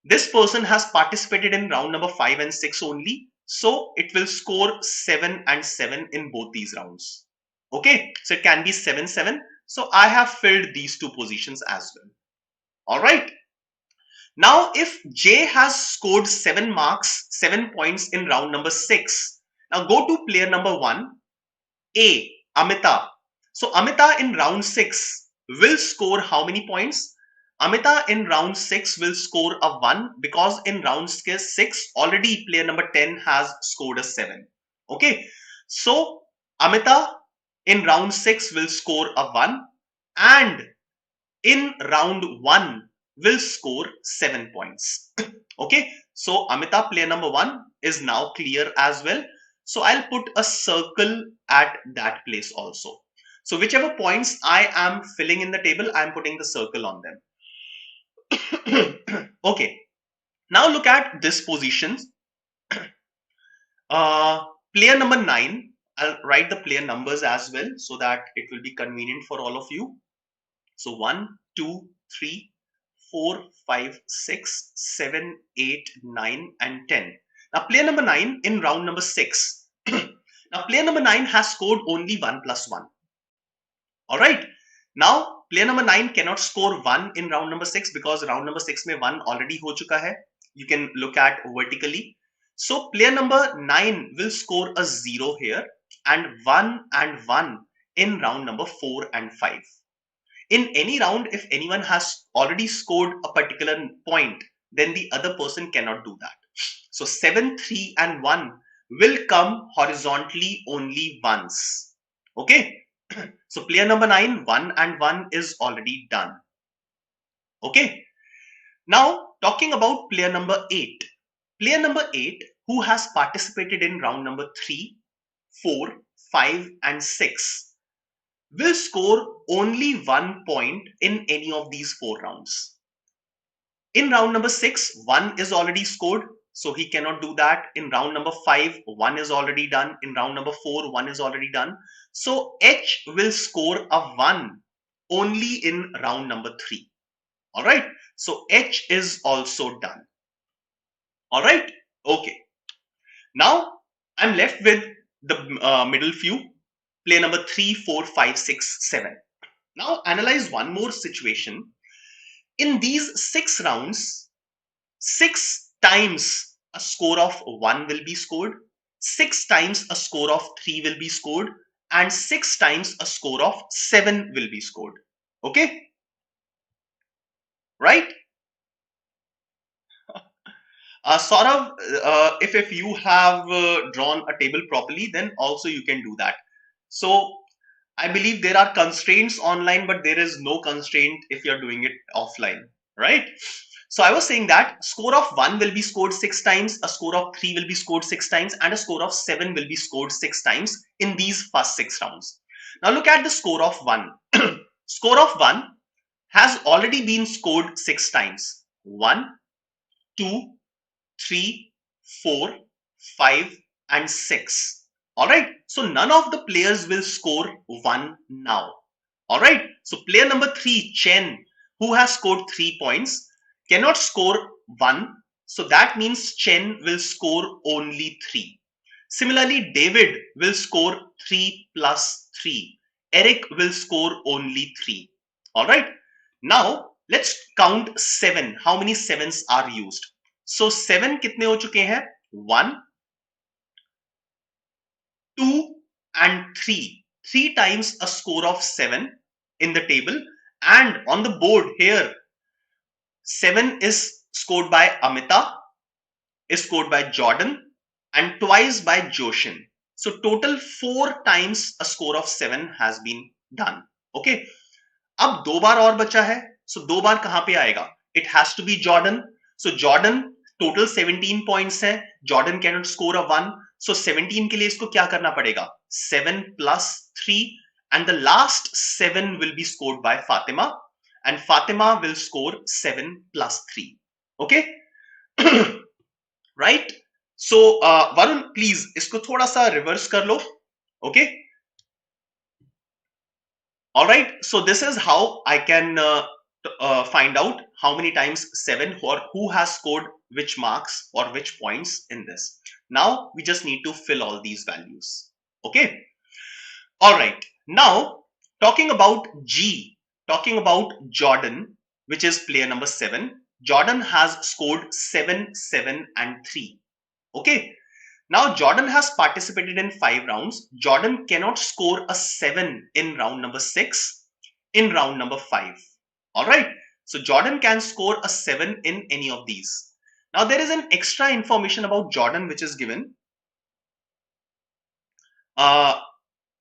S2: this person has participated in round number 5 and 6 only. So it will score 7 and 7 in both these rounds. Okay, so it can be 7, 7. So I have filled these two positions as well. All right. Now, if J has scored 7 marks, 7 points in round number 6, now go to player number 1, A, Amita. So Amita in round 6 will score how many points? Amita in round 6 will score a 1 because in round 6 already player number 10 has scored a 7. Okay, so Amita in round 6 will score a 1 and in round 1 will score 7 points. Okay, so Amita player number 1 is now clear as well. So I'll put a circle at that place also. So whichever points I am filling in the table, I'm putting the circle on them. Okay, now look at this position. Player number 9, I'll write the player numbers as well so that it will be convenient for all of you. So 1, 2, 3, 4, 5, 6, 7, 8, 9 and 10. Now player number 9 in round number 6. Now player number 9 has scored only 1 plus 1. Alright. Now player number 9 cannot score 1 in round number 6 because round number 6 mein 1 already ho chuka hai. You can look at vertically. So player number 9 will score a 0 here and 1 in round number 4 and 5. In any round, if anyone has already scored a particular point, then the other person cannot do that. So 7, 3 and 1 will come horizontally only once. Okay. So player number 9, 1 and 1 is already done. Okay. Now talking about player number 8. Player number 8 who has participated in round number 3, 4, 5 and 6 will score only 1 point in any of these 4 rounds. In round number 6, 1 is already scored, so he cannot do that. In round number 5, 1 is already done. In round number 4, 1 is already done. So H will score a 1 only in round number 3. Alright, so H is also done. Alright, okay. Now I'm left with the middle few. Player number 3, 4, 5, 6, 7. Now analyze one more situation. In these 6 rounds, 6 times a score of 1 will be scored, 6 times a score of 3 will be scored, and 6 times a score of 7 will be scored. Okay? Right? Saurav, if you have drawn a table properly, then also you can do that. So I believe there are constraints online, but there is no constraint if you're doing it offline, right? So I was saying that score of 1 will be scored 6 times, a score of 3 will be scored 6 times, and a score of 7 will be scored 6 times in these first 6 rounds. Now look at the score of 1. Score of 1 has already been scored 6 times. 1, 2, 3, 4, 5, and 6. Alright, so none of the players will score 1 now. Alright, so player number 3, Chen, who has scored 3 points, cannot score 1. So that means Chen will score only 3. Similarly, David will score 3 plus 3. Eric will score only 3. Alright, now let's count 7. How many 7s are used? So 7 कितने हो चुके हैं? 1, 2 and 3. 3 times a score of 7 in the table, and on the board here 7 is scored by Amita, is scored by Jordan, and twice by Joshin. So total 4 times a score of 7 has been done. Okay. अब 2 बार और बचा है. So 2 बार कहां पे आएगा? It has to be Jordan. So Jordan total 17 points है. Jordan cannot score a 1. So 17 के लिए इसको क्या करना पड़ेगा? 7 plus 3, and the last 7 will be scored by Fatima, and Fatima will score 7 plus 3. Okay? Right? So Varun, please इसको थोड़ा सा reverse कर लो. Okay? Alright, so this is how I can find out how many times 7 or who has scored which marks or which points in this. Now we just need to fill all these values. Okay. Alright, Now, talking about G, talking about Jordan, which is player number 7. Jordan has scored 7, 7 and 3. Okay. Now, Jordan has participated in 5 rounds. Jordan cannot score a 7 in round number 6, in round number 5. Alright. So, Jordan can score a 7 in any of these. Now, there is an extra information about Jordan which is given.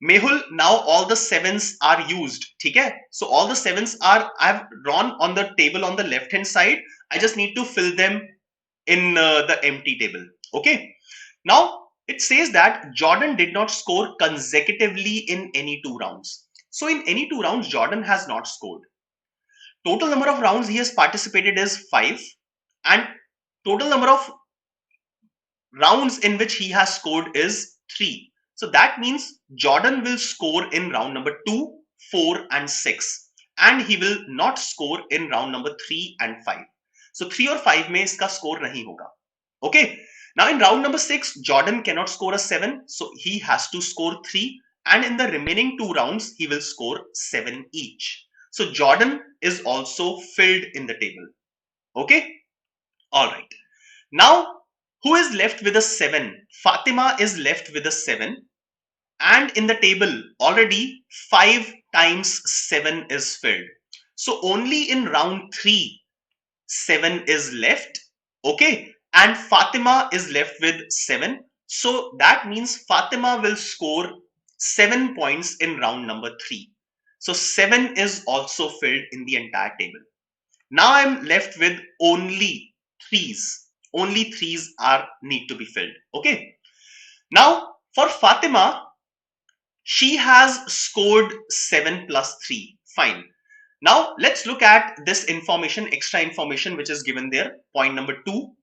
S2: Mehul, now all the 7s are used. Okay? So all the 7s are, I've drawn on the table on the left hand side. I just need to fill them in the empty table. Okay. Now it says that Jordan did not score consecutively in any 2 rounds. So in any 2 rounds, Jordan has not scored. Total number of rounds he has participated is 5, and total number of rounds in which he has scored is 3. So that means Jordan will score in round number 2, 4 and 6, and he will not score in round number 3 and 5. So 3 or 5 में इसका score नहीं होगा. Okay. Now in round number 6, Jordan cannot score a 7, so he has to score 3, and in the remaining 2 rounds, he will score 7 each. So Jordan is also filled in the table. Okay. All right. Now, who is left with a 7? Fatima is left with a 7. And in the table, already 5 times 7 is filled. So only in round 3, 7 is left. Okay. And Fatima is left with 7. So that means Fatima will score 7 points in round number 3. So 7 is also filled in the entire table. Now I'm left with only 3s. Only 3s need to be filled. Okay. Now for Fatima, she has scored 7 plus 3. Fine. Now let's look at this information, extra information which is given there. Point number 2.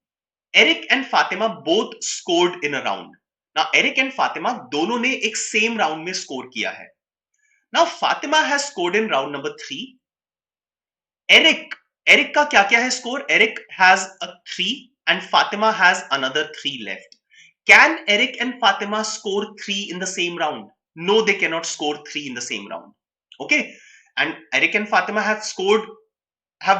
S2: Eric and Fatima both scored in a round. Now Eric and Fatima दोनों ने एक same round में score किया है. Now Fatima has scored in round number 3. Eric का क्या क्या है score? Eric has a 3 and Fatima has another 3 left. Can Eric and Fatima score 3 in the same round? No, they cannot score 3 in the same round. Okay. And Eric and Fatima have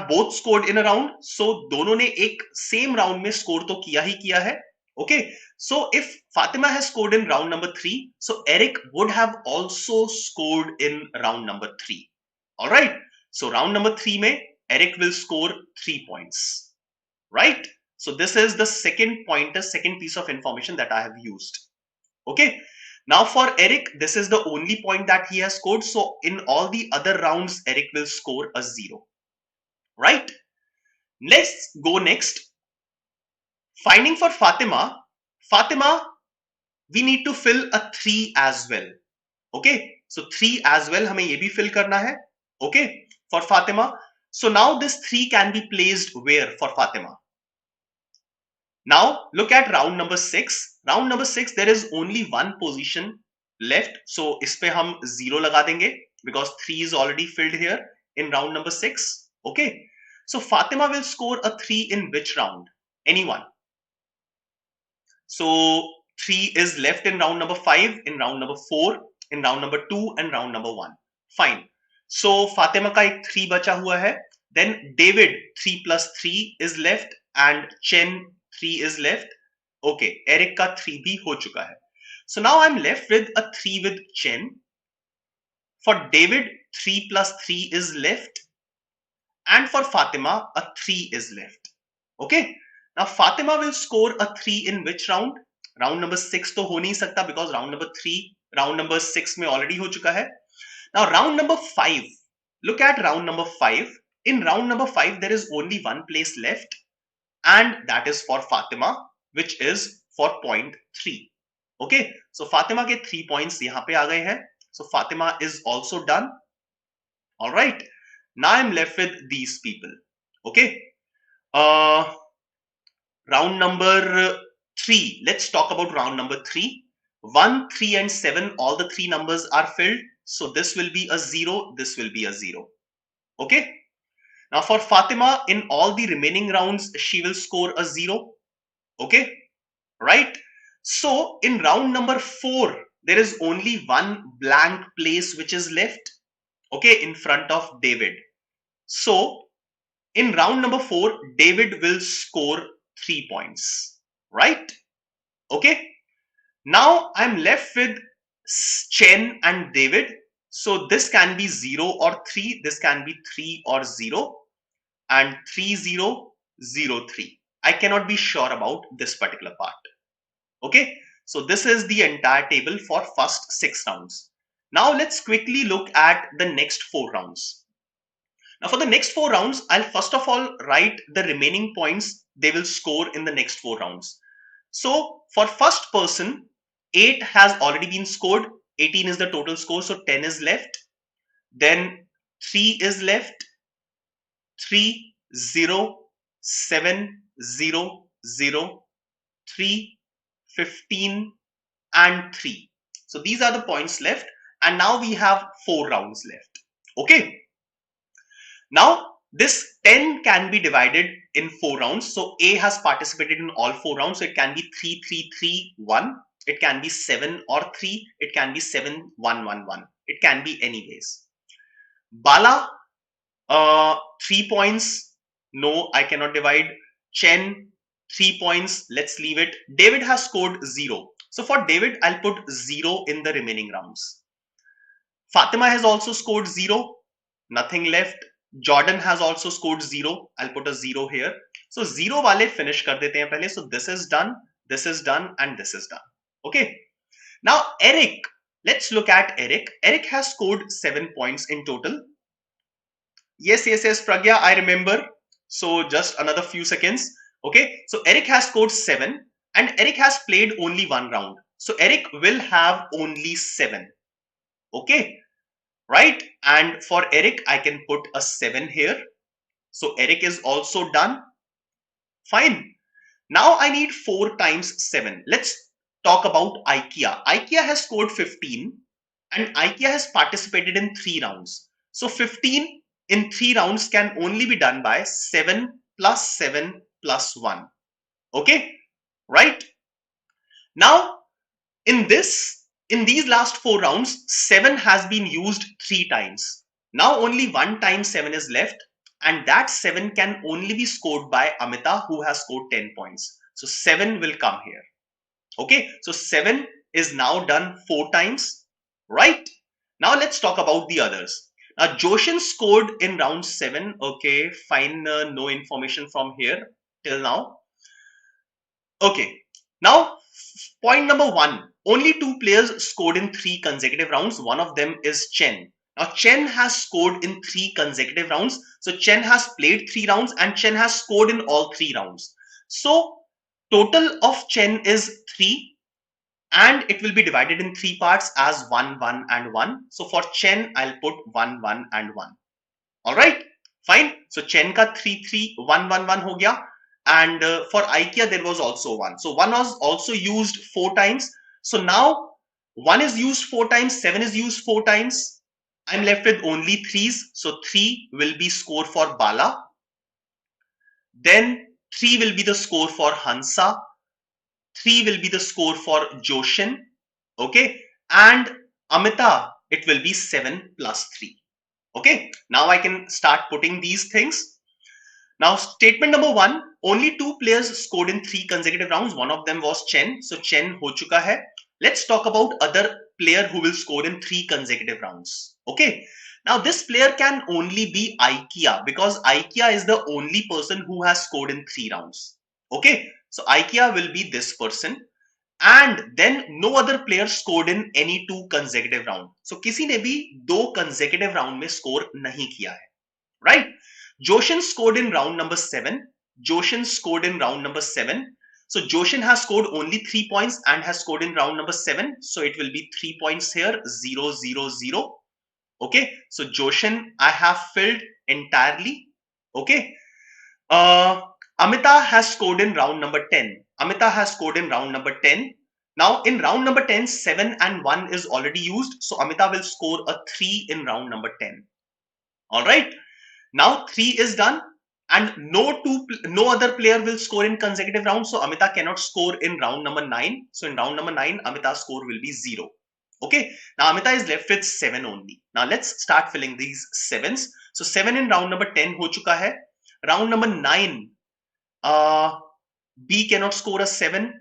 S2: both scored in a round. So दोनों ने एक same round में score तो किया ही किया है. Okay. So if Fatima has scored in round number 3, so Eric would have also scored in round number 3. All right. So round number 3 में Eric will score 3 points. Right. So this is the second pointer, second piece of information that I have used. Okay. Now for Eric, this is the only point that he has scored. So in all the other rounds, Eric will score a 0. Right. Let's go next. Finding for Fatima. Fatima, we need to fill a 3 as well. Okay. So 3 as well, हमें ये भी fill करना है. Okay. For Fatima. So now this 3 can be placed where for Fatima? Now look at round number 6. Round number 6, there is only one position left. So इस पे हम 0 लगा देंगे because 3 is already filled here in round number 6. Okay. So Fatima will score a 3 in which round? Anyone? So 3 is left in round number 5, in round number 4, in round number 2 and round number 1. Fine. So Fatima का एक 3 बचा हुआ है. Then David 3 plus 3 is left and Chen 3 is left. Okay, Eric का 3 भी हो चुका है. So now I'm left with a 3 with Chen. For David, 3 plus 3 is left. And for Fatima, a 3 is left. Okay. Now Fatima will score a 3 in which round? Round number 6 तो हो नहीं सकता because round number 6 में already हो चुका है. Now round number 5. Look at round number 5. In round number 5, there is only one place left. And that is for Fatima, which is for point 3. Okay. So Fatima के 3 points यहाँ पे आ गए हैं. So Fatima is also done. All right. Now I'm left with these people. Okay. Round number 3. Let's talk about round number 3. 1, 3 and 7. All the 3 numbers are filled. So this will be a 0. This will be a 0. Okay. Now for Fatima, in all the remaining rounds, she will score a 0. Okay. Right. So in round number 4, there is only one blank place which is left, okay, in front of David. So in round number 4, David will score 3 points, right? Okay. Now I'm left with Chen and David. So this can be 0 or 3. This can be 3 or 0 and 3, 0, 0, 3. I cannot be sure about this particular part. Okay. So this is the entire table for first 6 rounds. Now let's quickly look at the next 4 rounds. Now for the next 4 rounds, I'll first of all write the remaining points they will score in the next 4 rounds. So for first person, 8 has already been scored. 18 is the total score, so 10 is left. Then 3 is left. 3, 0, 7, 0, 0, 3, 15 and 3. So these are the points left, and now we have 4 rounds left. Okay. Now this 10 can be divided in 4 rounds. So A has participated in all 4 rounds. So it can be 3, 3, 3, 1. It can be 7 or 3. It can be 7, 1, 1, 1. It can be any ways. Bala, 3 points. No, I cannot divide. Chen, 3 points. Let's leave it. David has scored 0. So for David, I'll put 0 in the remaining rounds. Fatima has also scored 0. Nothing left. Jordan has also scored 0. I'll put a 0 here. So 0 wale finish kar dete hain pehle. So this is done, and this is done. Okay. Now Eric, let's look at Eric. Eric has scored 7 points in total. Yes, Pragya, I remember. So just another few seconds. Okay. So Eric has scored 7 and Eric has played only 1 round. So Eric will have only 7. Okay. Right, and for Eric I can put a 7 here. So Eric is also done. Fine. Now I need 4 times 7. Let's talk about IKEA. IKEA has scored 15 and IKEA has participated in 3 rounds. So 15 in 3 rounds can only be done by 7 plus 7 plus 1. Okay, right? Now in these last 4 rounds, 7 has been used 3 times. Now only 1 time 7 is left, and that 7 can only be scored by Amita, who has scored 10 points. So 7 will come here. Okay, so 7 is now done 4 times, right? Now let's talk about the others. Now Joshin scored in round 7. Okay, fine, no information from here till now. Okay, now point number 1. Only 2 players scored in 3 consecutive rounds. One of them is Chen. Now Chen has scored in 3 consecutive rounds. So Chen has played 3 rounds and Chen has scored in all 3 rounds. So total of Chen is 3 and it will be divided in 3 parts as 1, 1 and 1. So for Chen, I'll put 1, 1 and 1. Alright, fine. So Chen ka 3, 3, 1, 1, 1 ho gaya. And for IKEA, there was also 1. So 1 was also used 4 times. So now 1 is used 4 times, 7 is used 4 times. I'm left with only 3s. So 3 will be score for Bala. Then 3 will be the score for Hansa. 3 will be the score for Joshin. Okay. And Amita, it will be 7 plus 3. Okay. Now I can start putting these things. Now statement number 1, only 2 players scored in 3 consecutive rounds. One of them was Chen. So Chen ho chuka hai. Let's talk about other player who will score in 3 consecutive rounds. Okay. Now this player can only be IKEA because IKEA is the only person who has scored in 3 rounds. Okay. So IKEA will be this person. And then no other player scored in any 2 consecutive round. So किसी ने भी 2 consecutive round में score नहीं किया है. Right? Joshin scored in round number 7. Joshin scored in round number 7. So Joshin has scored only 3 points and has scored in round number 7. So it will be 3 points here, 0, 0, 0. Okay. So Joshin I have filled entirely. Okay. Amita has scored in round number 10. Amita has scored in round number 10. Now in round number 10, 7 and 1 is already used. So Amita will score a 3 in round number 10. Alright. Now 3 is done and no other player will score in consecutive rounds. So Amita cannot score in round number 9. So in round number 9, Amita's score will be 0. Okay, now Amita is left with 7 only. Now let's start filling these 7s. So 7 in round number 10 ho chuka hai. Round number 9, B cannot score a 7.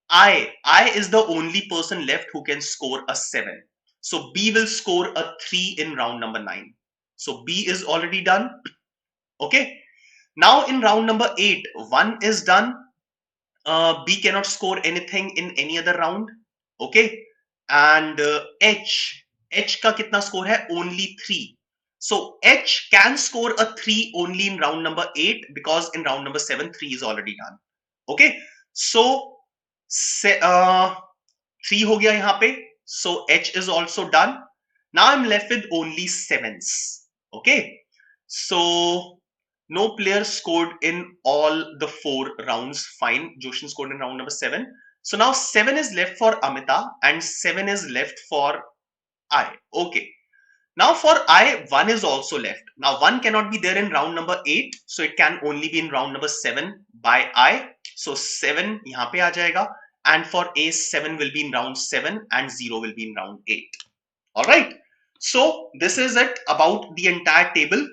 S2: I is the only person left who can score a 7. So B will score a 3 in round number 9. So B is already done. Okay. Now in round number 8, 1 is done. B cannot score anything in any other round. Okay. And H ka kitna score hai? Only 3. So H can score a 3 only in round number 8 because in round number 7, 3 is already done. Okay. So 3 ho gaya yahan pe. So H is also done. Now I'm left with only 7s. Okay. So no player scored in all the 4 rounds. Fine. Joshin scored in round number 7. So now 7 is left for Amita and 7 is left for I. Okay. Now for I, 1 is also left. Now 1 cannot be there in round number 8. So it can only be in round number 7 by I. So 7 yahan pe aa jayega. And for A, 7 will be in round 7 and 0 will be in round 8. Alright. So this is it about the entire table.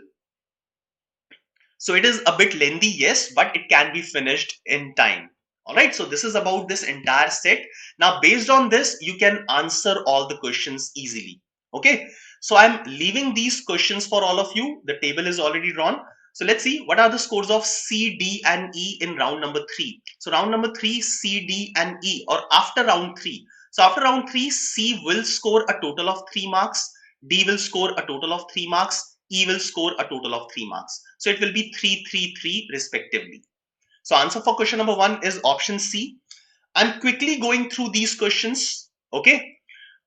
S2: So it is a bit lengthy, yes, but it can be finished in time. All right. So this is about this entire set. Now, based on this, you can answer all the questions easily. Okay. So I'm leaving these questions for all of you. The table is already drawn. So let's see what are the scores of C, D, and E in round number 3. So round number 3, C, D, and E, or after round 3. So after round 3, C will score a total of 3 marks. D will score a total of 3 marks. E will score a total of 3 marks. So it will be 3, 3, 3 respectively. So answer for question number 1 is option C. I'm quickly going through these questions. Okay.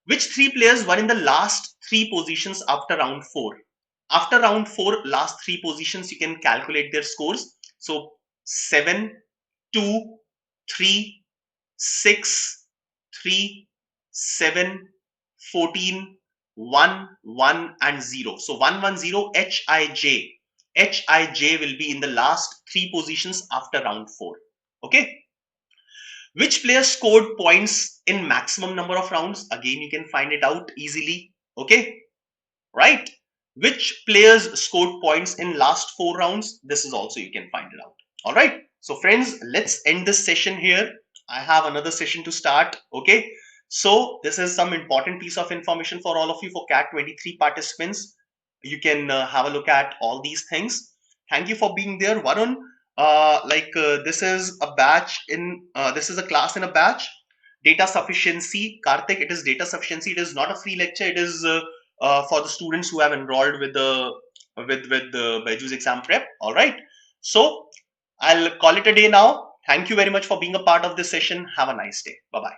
S2: Which 3 players were in the last 3 positions after round 4? After round 4, last 3 positions, you can calculate their scores. So 7, 2, 3, 6, 3, 7, 14, 1, 1 and 0. So 1, 1, 0, Hij. Hij will be in the last 3 positions after round 4. Okay. Which player scored points in maximum number of rounds? Again, you can find it out easily. Okay. Right. Which players scored points in last 4 rounds? This is also you can find it out. All right. So friends, let's end this session here. I have another session to start. Okay. So this is some important piece of information for all of you, for CAT 23 participants. You can have a look at all these things. Thank you for being there, Varun. This is a batch in this is a class in a batch. Data sufficiency, Karthik. It is data sufficiency. It is not a free lecture. It is for the students who have enrolled with the BYJU'S exam prep. All right. So I'll call it a day now. Thank you very much for being a part of this session. Have a nice day. Bye bye.